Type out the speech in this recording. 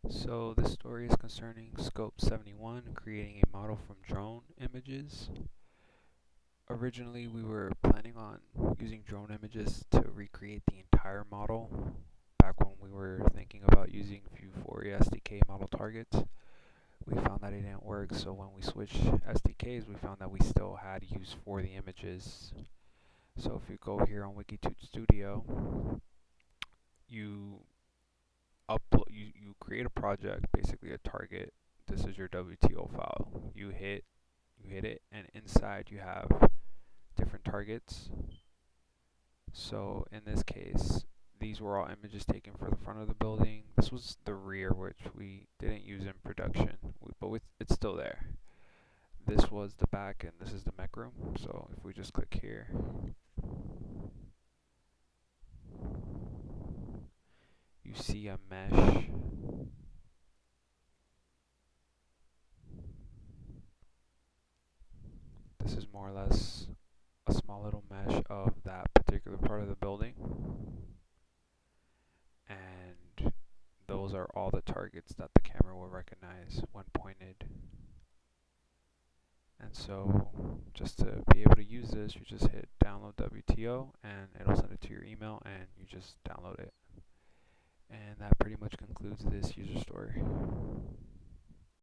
So this story is concerning SKOP-71, creating a model from drone images. Originally, we were planning on using drone images to recreate the entire model back when we were thinking about using View4 SDK model targets. We found that it didn't work, so when we switched SDKs, we found that we still had use for the images. So if you go here on Wikitude Studio, you you create a project, basically a target. This is your WTO file. You hit it, and inside you have different targets. So in this case, these were all images taken for the front of the building. This was the rear, which we didn't use in production, but it's still there. This was the back, and this is the mech room. So if we just click here, you see a mesh. This is more or less a small little mesh of that particular part of the building. And those are all the targets that the camera will recognize when pointed. And so just to be able to use this, you just hit download WTO and it'll send it to your email and you just download it. And that pretty much concludes this user story.